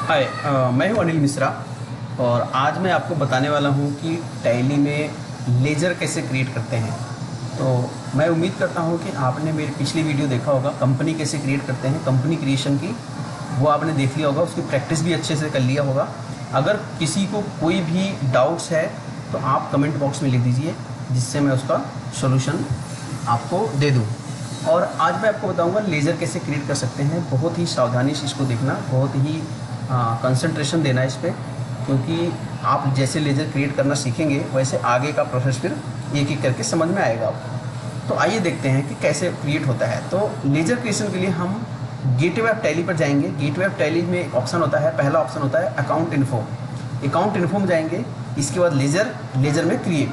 हाय, मैं हूं अनिल मिश्रा और आज मैं आपको बताने वाला हूं कि टैली में लेज़र कैसे क्रिएट करते हैं। तो मैं उम्मीद करता हूं कि आपने मेरी पिछली वीडियो देखा होगा, कंपनी कैसे क्रिएट करते हैं, कंपनी क्रिएशन की, वो आपने देख लिया होगा, उसकी प्रैक्टिस भी अच्छे से कर लिया होगा। अगर किसी को कोई भी डाउट्स है तो आप कमेंट बॉक्स में लिख दीजिए, जिससे मैं उसका सोल्यूशन आपको दे दूँ। और आज मैं आपको बताऊंगा लेज़र कैसे क्रिएट कर सकते हैं। बहुत ही सावधानी से इसको देखना, बहुत ही कंसंट्रेशन देना इस पर, क्योंकि आप जैसे लेज़र क्रिएट करना सीखेंगे वैसे आगे का प्रोसेस फिर एक एक करके समझ में आएगा आपको। तो आइए देखते हैं कि कैसे क्रिएट होता है। तो लेज़र क्रिएशन के लिए हम गेटवे ऑफ टैली पर जाएंगे। गेटवे ऑफ टैली में एक ऑप्शन होता है, पहला ऑप्शन होता है अकाउंट इन्फो। अकाउंट इन्फो में जाएंगे, इसके बाद लेज़र में क्रिएट।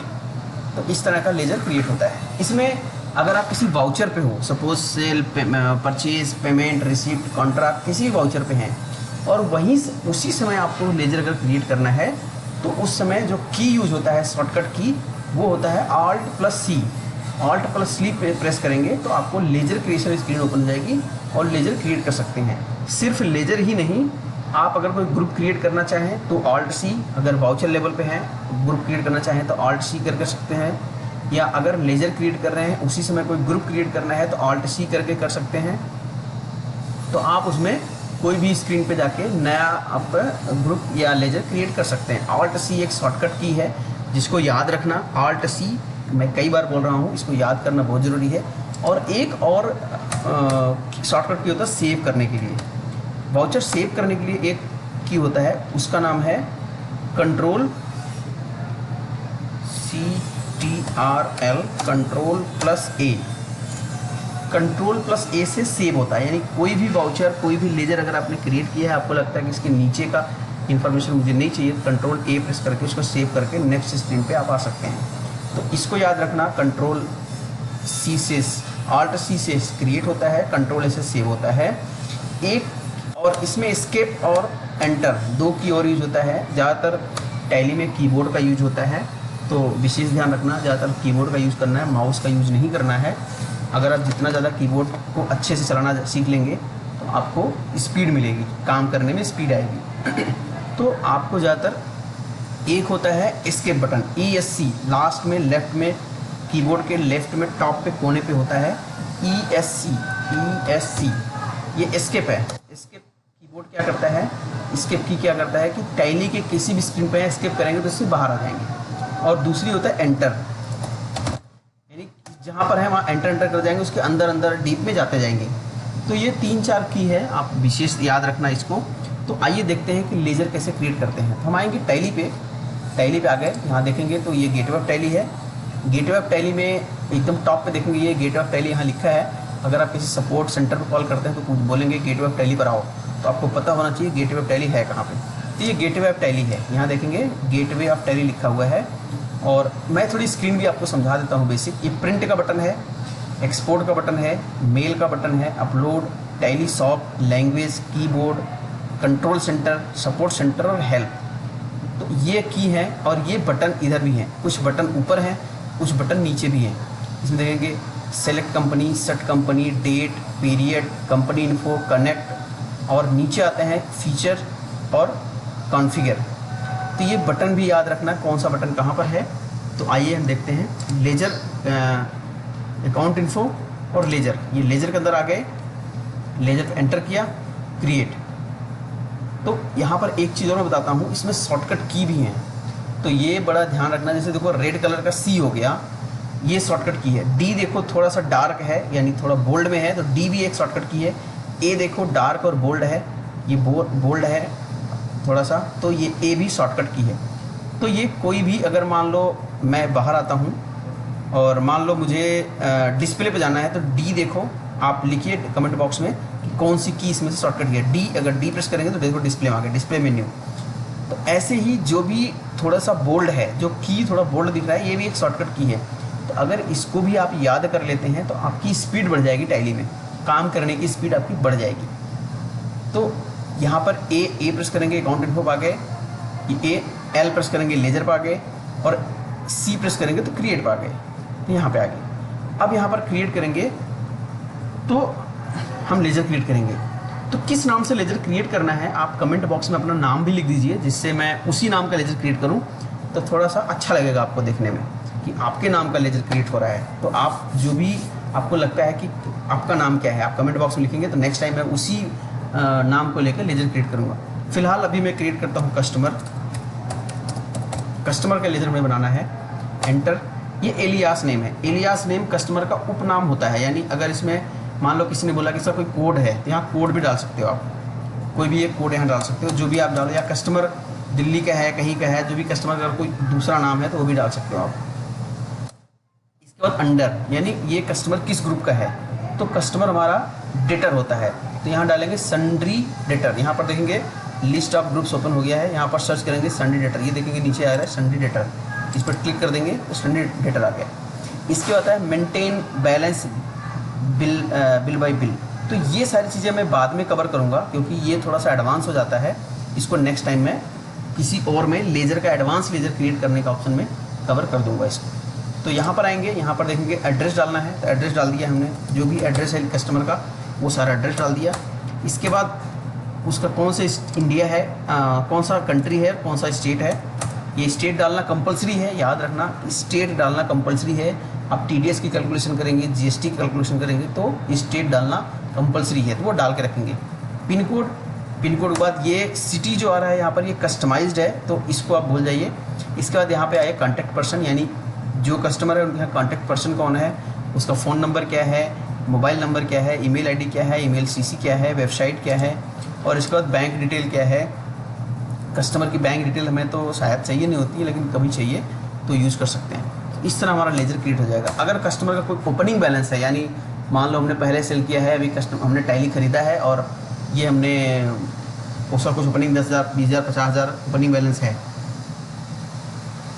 तो इस तरह का लेज़र क्रिएट होता है। इसमें अगर आप किसी वाउचर पे हो, suppose sale, purchase, payment, receipt, contract, किसी भी वाउचर पे हैं और वहीं उसी समय आपको लेज़र अगर क्रिएट करना है तो उस समय जो की यूज होता है, शॉर्टकट की, वो होता है Alt+C। Alt+C प्रेस करेंगे तो आपको लेज़र क्रिएशन स्क्रीन ओपन हो जाएगी और लेज़र क्रिएट कर सकते हैं। सिर्फ लेज़र ही नहीं, आप अगर कोई ग्रुप क्रिएट करना चाहें तो Alt+C, अगर वाउचर लेवल पे हैं ग्रुप क्रिएट करना चाहें तो Alt+C कर सकते हैं, या अगर लेज़र क्रिएट कर रहे हैं उसी समय कोई ग्रुप क्रिएट करना है तो Alt+C करके कर सकते हैं। तो आप उसमें कोई भी स्क्रीन पे जाके नया आप ग्रुप या लेज़र क्रिएट कर सकते हैं। Alt+C एक शॉर्टकट की है जिसको याद रखना। Alt+C मैं कई बार बोल रहा हूँ, इसको याद करना बहुत ज़रूरी है। और एक और शॉर्टकट की होता है सेव करने के लिए। वाउचर सेव करने के लिए एक की होता है, उसका नाम है Ctrl+C Ctrl+A। Ctrl+A से सेव होता है, यानी कोई भी वाउचर, कोई भी लेज़र अगर आपने क्रिएट किया है, आपको लगता है कि इसके नीचे का इन्फॉर्मेशन मुझे नहीं चाहिए, Ctrl+A प्रेस करके उसको सेव करके नेक्स्ट स्क्रीन पे आप आ सकते हैं। तो इसको याद रखना, Ctrl+C से Alt+C से क्रिएट होता है, Ctrl+A से सेव होता है। एक और इसमें एस्केप और एंटर दो की और यूज होता है। ज़्यादातर टैली में कीबोर्ड का यूज होता है, तो विशेष ध्यान रखना, ज़्यादातर कीबोर्ड का यूज़ करना है, माउस का यूज़ नहीं करना है। अगर आप जितना ज़्यादा कीबोर्ड को अच्छे से चलाना सीख लेंगे तो आपको स्पीड मिलेगी, काम करने में स्पीड आएगी। तो आपको ज़्यादातर एक होता है एस्केप बटन, ESC, लास्ट में लेफ्ट में, कीबोर्ड के लेफ्ट में टॉप पे कोने पे होता है ESC, ये एस्केप है। एस्केप कीबोर्ड क्या करता है, एस्केप की क्या करता है कि टैली के किसी भी स्क्रीन पर एस्केप करेंगे तो इससे बाहर आ जाएंगे। और दूसरी होता है एंटर, यानी जहाँ पर है वहाँ एंटर कर जाएंगे, उसके अंदर अंदर डीप में जाते जाएंगे। तो ये 3-4 की है, आप विशेष याद रखना इसको। तो आइए देखते हैं कि लेज़र कैसे क्रिएट करते हैं। तो हम आएंगे टैली पे आ गए, यहाँ देखेंगे तो ये गेटवे ऑफ टैली है। गेटवे ऑफ टैली में एकदम टॉप पे देखेंगे ये गेटवे ऑफ टैली यहाँ लिखा है। अगर आप किसी सपोर्ट सेंटर पर कॉल करते हैं तो बोलेंगे गेटवे ऑफ टैली पर आओ, तो आपको पता होना चाहिए गेटवे ऑफ टैली है कहाँ पे। तो ये गेटवे ऑफ टैली है, यहाँ देखेंगे गेटवे ऑफ टैली लिखा हुआ है। और मैं थोड़ी स्क्रीन भी आपको समझा देता हूँ बेसिक। ये प्रिंट का बटन है, एक्सपोर्ट का बटन है, मेल का बटन है, upload, tally soft, language, keyboard, control centre, support centre और हेल्प। तो ये की है। और ये बटन इधर भी हैं, कुछ बटन ऊपर हैं, कुछ बटन नीचे भी हैं। इसमें देखेंगे select company, set company, date, period, company info, connect, और नीचे आते हैं फीचर और कॉन्फ़िगर। तो ये बटन भी याद रखना कौन सा बटन कहाँ पर है। तो आइए हम देखते हैं लेज़र, अकाउंट इन्फो और लेज़र। ये लेज़र के अंदर आ गए, लेज़र पे एंटर किया, क्रिएट। तो यहाँ पर एक चीज़ और मैं बताता हूँ, इसमें शॉर्टकट की भी हैं, तो ये बड़ा ध्यान रखना। जैसे देखो रेड कलर का C हो गया, ये शॉर्टकट की है। D देखो थोड़ा सा डार्क है, यानी थोड़ा बोल्ड में है, तो D भी एक शॉर्टकट की है। A देखो डार्क और बोल्ड है, ये बोल्ड है थोड़ा सा, तो ये A भी शॉर्टकट की है। तो ये कोई भी, अगर मान लो मैं बाहर आता हूँ और मान लो मुझे डिस्प्ले पे जाना है, तो D देखो, आप लिखिए कमेंट बॉक्स में कि कौन सी की इसमें से शॉर्टकट की है। D, अगर D प्रेस करेंगे तो देखो डिस्प्ले में आ गया, डिस्प्ले मेन्यू। तो ऐसे ही जो भी थोड़ा सा बोल्ड है, जो की थोड़ा बोल्ड दिख रहा है, ये भी एक शॉर्टकट की है। तो अगर इसको भी आप याद कर लेते हैं तो आपकी स्पीड बढ़ जाएगी, टैली में काम करने की स्पीड आपकी बढ़ जाएगी। तो यहाँ पर ए प्रेस करेंगे अकाउंट इन्फो पा गए, ये L प्रेस करेंगे लेज़र पा गए, और C प्रेस करेंगे तो क्रिएट पा गए, तो यहाँ पे आ गए। अब यहाँ पर क्रिएट करेंगे तो हम लेज़र क्रिएट करेंगे। तो तो किस नाम से लेजर क्रिएट करना है आप कमेंट बॉक्स में अपना नाम भी लिख दीजिए, जिससे मैं उसी नाम का लेजर क्रिएट करूं, तो थोड़ा सा अच्छा लगेगा आपको देखने में कि आपके नाम का लेजर क्रिएट हो रहा है। तो आप जो भी आपको लगता है कि आपका नाम क्या है आप कमेंट बॉक्स में लिखेंगे, तो नेक्स्ट टाइम मैं उसी नाम को लेकर लेजर क्रिएट करूँगा। फिलहाल अभी मैं क्रिएट करता हूँ कस्टमर का लेजर मुझे बनाना है। एंटर। ये एलियास नेम है। एलियास नेम कस्टमर का उपनाम होता है, यानी अगर इसमें मान लो किसी ने बोला कि सर कोई कोड है, तो यहाँ कोड भी डाल सकते हो आप, कोई भी एक कोड यहाँ डाल सकते हो, जो भी आप डालो, या कस्टमर दिल्ली का है, कहीं का है, जो भी कस्टमर का कोई दूसरा नाम है तो वो भी डाल सकते हो आप। इसके बाद अंडर, यानी ये कस्टमर किस ग्रुप का है, तो कस्टमर हमारा डेटर होता है, तो यहाँ डालेंगे सन्ड्री डेटर। यहाँ पर देखेंगे लिस्ट ऑफ ग्रुप्स ओपन हो गया है, यहाँ पर सर्च करेंगे सन्ड्री डेटर, ये देखेंगे नीचे आ रहा है सन्ड्री डेटर, इस पर क्लिक कर देंगे तो सन्ड्री डेटर आ गया। इसके बाद है maintain balance bill bye bill. तो ये सारी चीज़ें मैं बाद में कवर करूँगा, क्योंकि ये थोड़ा सा एडवांस हो जाता है, इसको नेक्स्ट टाइम मैं किसी और में लेज़र का एडवांस लेज़र क्रिएट करने का ऑप्शन में कवर कर दूँगा इसको। तो यहाँ पर आएंगे, यहाँ पर देखेंगे एड्रेस डालना है, तो एड्रेस डाल दिया हमने, जो भी एड्रेस है कस्टमर का वो सारा एड्रेस डाल दिया। इसके बाद उसका कौन सा इंडिया है, कौन सा कंट्री है, कौन सा स्टेट है, ये स्टेट डालना कंपलसरी है, याद रखना स्टेट डालना कंपलसरी है। आप TDS की कैलकुलेशन करेंगे, GST की कैलकुलेशन करेंगे तो स्टेट डालना कंपलसरी है, तो वो डाल के रखेंगे। पिन कोड के बाद ये सिटी जो आ रहा है यहाँ पर ये कस्टमाइज्ड है, तो इसको आप भूल जाइए। इसके बाद यहाँ पे आए कॉन्टैक्ट पर्सन, यानी जो कस्टमर है उनके यहाँ कॉन्टैक्ट पर्सन कौन है, उसका फ़ोन नंबर क्या है, मोबाइल नंबर क्या है, ईमेल ID क्या है, ईमेल CC क्या है, वेबसाइट क्या है, और इसके बाद बैंक डिटेल क्या है। कस्टमर की बैंक डिटेल हमें तो शायद चाहिए नहीं होती है, लेकिन कभी चाहिए तो यूज़ कर सकते हैं। इस तरह हमारा लेजर क्रिएट हो जाएगा। अगर कस्टमर का कोई ओपनिंग बैलेंस है, यानी मान लो हमने पहले सेल किया है, अभी हमने टैली खरीदा है और ये हमने उसका कुछ ओपनिंग 10,000, 20,000, 50,000 ओपनिंग बैलेंस है,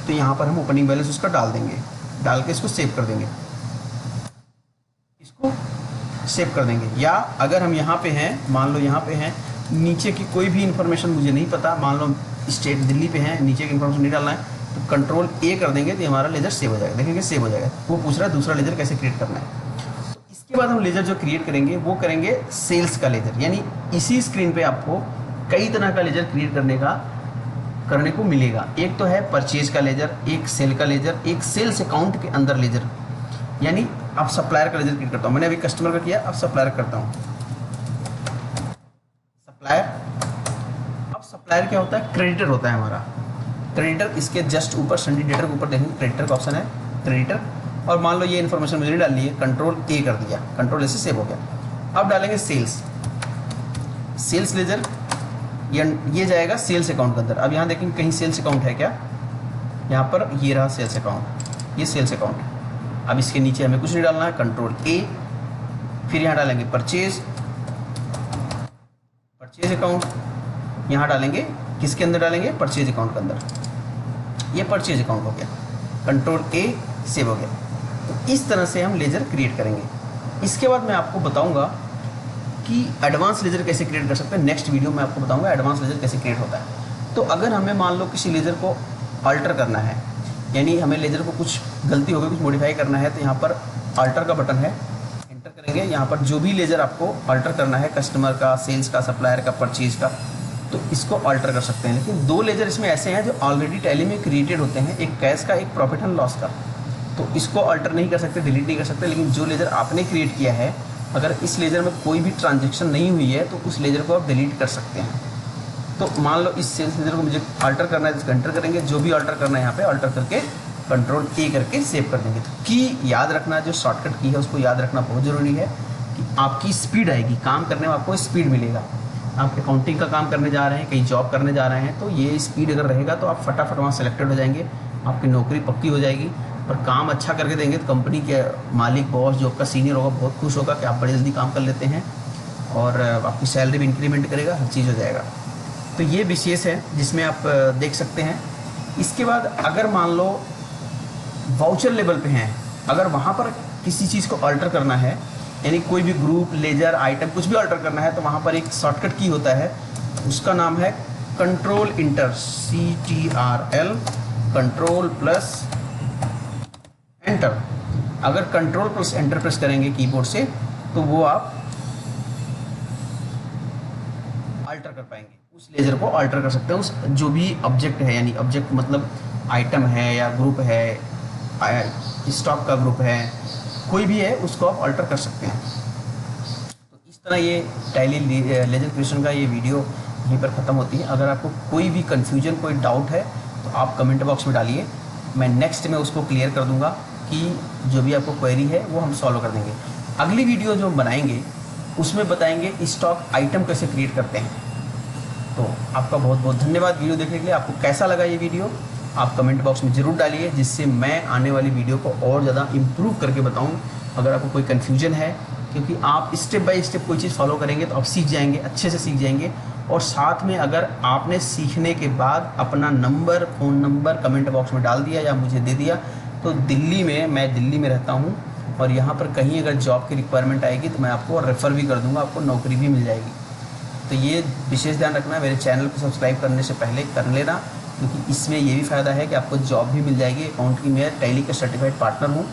तो यहाँ पर हम ओपनिंग बैलेंस उसका डाल देंगे, डाल के इसको सेव कर देंगे, इसको सेव कर देंगे। या अगर हम यहाँ पे हैं, मान लो यहाँ पे हैं, नीचे की कोई भी इन्फॉर्मेशन मुझे नहीं पता, मान लो स्टेट दिल्ली पे है, नीचे की इन्फॉर्मेशन नहीं डालना है, तो कंट्रोल A कर देंगे तो हमारा लेजर सेव हो जाएगा। देखेंगे सेव हो जाएगा। वो पूछ रहा है दूसरा लेजर कैसे क्रिएट करना है। तो इसके बाद हम लेजर जो क्रिएट करेंगे वो करेंगे सेल्स का लेजर, यानी इसी स्क्रीन पे आपको कई तरह का लेजर क्रिएट करने को मिलेगा। एक तो है परचेज का लेजर, एक सेल का लेजर, एक सेल्स अकाउंट के अंदर लेजर, यानी आप सप्लायर का लेजर क्रिएट करता हूँ। मैंने अभी कस्टमर का किया, अब सप्लायर करता हूँ। अब सप्लायर क्या होता है, क्रेडिटर होता है हमारा। क्रेडिटर इसके जस्ट ऊपर सन्ड्री डेटर के ऊपर देखेंगे क्रेडिटर का ऑप्शन है, क्रेडिटर। और मान लो ये इन्फॉर्मेशन मुझे नहीं डालनी है, कंट्रोल A कर दिया, कंट्रोल A से सेव हो गया। अब डालेंगे सेल्स लेजर, ये जाएगा सेल्स अकाउंट के अंदर। अब यहाँ देखेंगे कहीं सेल्स अकाउंट है क्या, यहाँ पर ये रहा सेल्स अकाउंट, ये सेल्स अकाउंट। अब इसके नीचे हमें कुछ नहीं डालना है, कंट्रोल A, फिर यहाँ डालेंगे परचेज अकाउंट, यहाँ डालेंगे किसके अंदर डालेंगे, परचेज अकाउंट के अंदर। ये परचेज अकाउंट हो गया, कंट्रोल A, सेव हो गया। तो इस तरह से हम लेजर क्रिएट करेंगे। इसके बाद मैं आपको बताऊंगा कि एडवांस लेजर कैसे क्रिएट कर सकते हैं। नेक्स्ट वीडियो में आपको बताऊंगा एडवांस लेजर कैसे क्रिएट होता है। तो अगर हमें मान लो किसी लेजर को अल्टर करना है, यानी हमें लेजर को कुछ गलती हो गई, कुछ मॉडिफाई करना है, तो यहाँ पर अल्टर का बटन है, एंटर करेंगे। यहाँ पर जो भी लेजर आपको अल्टर करना है, कस्टमर का, सेल्स का, सप्लायर का, परचेज का, तो इसको अल्टर कर सकते हैं। लेकिन दो लेजर इसमें ऐसे हैं जो ऑलरेडी टैली में क्रिएटेड होते हैं, एक कैश का, एक प्रॉफिट एंड लॉस का। तो इसको अल्टर नहीं कर सकते, डिलीट नहीं कर सकते। लेकिन जो लेजर आपने क्रिएट किया है, अगर इस लेजर में कोई भी ट्रांजेक्शन नहीं हुई है, तो उस लेजर को आप डिलीट कर सकते हैं। तो मान लो इस सेल्स लेजर को मुझे अल्टर करना है, इसको एंटर करेंगे, जो भी अल्टर करना है यहाँ पे अल्टर करके कंट्रोल A करके सेव कर देंगे। तो की याद रखना, जो शॉर्टकट की है उसको याद रखना बहुत ज़रूरी है कि आपकी स्पीड आएगी, काम करने में आपको स्पीड मिलेगा। आप अकाउंटिंग का काम करने जा रहे हैं, कहीं जॉब करने जा रहे हैं, तो ये स्पीड अगर रहेगा तो आप फटाफट वहाँ सेलेक्टेड हो जाएंगे, आपकी नौकरी पक्की हो जाएगी। और काम अच्छा करके देंगे तो कंपनी के मालिक, बॉस, जो आपका सीनियर होगा, बहुत खुश होगा कि आप बड़ी जल्दी काम कर लेते हैं, और आपकी सैलरी भी इंक्रीमेंट करेगा, हर चीज़ हो जाएगा। तो ये विशेष है जिसमें आप देख सकते हैं। इसके बाद अगर मान लो वाउचर लेवल पे हैं, अगर वहाँ पर किसी चीज़ को अल्टर करना है, यानी कोई भी ग्रुप, लेजर, आइटम कुछ भी अल्टर करना है, तो वहाँ पर एक शॉर्टकट की होता है, उसका नाम है control inter, CTRL, control plus enter. अगर कंट्रोल प्लस एंटर प्रेस करेंगे कीबोर्ड से, तो वो आप उस लेज़र को अल्टर कर सकते हैं, उस जो भी ऑब्जेक्ट है, यानी ऑब्जेक्ट मतलब आइटम है या ग्रुप है, स्टॉक का ग्रुप है, कोई भी है, उसको आप अल्टर कर सकते हैं। तो इस तरह ये टैली लेज़र क्रिएशन का ये वीडियो यहीं पर ख़त्म होती है। अगर आपको कोई भी कन्फ्यूजन, कोई डाउट है तो आप कमेंट बॉक्स में डालिए, मैं नेक्स्ट में उसको क्लियर कर दूंगा कि जो भी आपको क्वेरी है वो हम सॉल्व कर देंगे। अगली वीडियो जो हम बनाएंगे उसमें बताएंगे स्टॉक आइटम कैसे क्रिएट करते हैं। तो आपका बहुत बहुत धन्यवाद वीडियो देखने के लिए। आपको कैसा लगा ये वीडियो आप कमेंट बॉक्स में ज़रूर डालिए, जिससे मैं आने वाली वीडियो को और ज़्यादा इम्प्रूव करके बताऊँ। अगर आपको कोई कन्फ्यूजन है, क्योंकि आप स्टेप बाय स्टेप कोई चीज़ फॉलो करेंगे तो आप सीख जाएंगे, अच्छे से सीख जाएंगे। और साथ में अगर आपने सीखने के बाद अपना number, phone number comment box में डाल दिया या मुझे दे दिया, तो मैं दिल्ली में रहता हूँ और यहाँ पर कहीं अगर जॉब की रिक्वायरमेंट आएगी तो मैं आपको रेफ़र भी कर दूँगा, आपको नौकरी भी मिल जाएगी। तो ये विशेष ध्यान रखना, मेरे चैनल को सब्सक्राइब करने से पहले कर लेना, क्योंकि इसमें ये भी फ़ायदा है कि आपको जॉब भी मिल जाएगी। अकाउंट की मैं टैली का सर्टिफाइड पार्टनर हूँ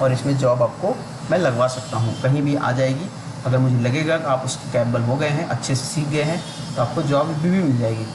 और इसमें जॉब आपको मैं लगवा सकता हूँ, कहीं भी आ जाएगी। अगर मुझे लगेगा कि आप उसके कैपेबल हो गए हैं, अच्छे से सीख गए हैं, तो आपको जॉब भी मिल जाएगी।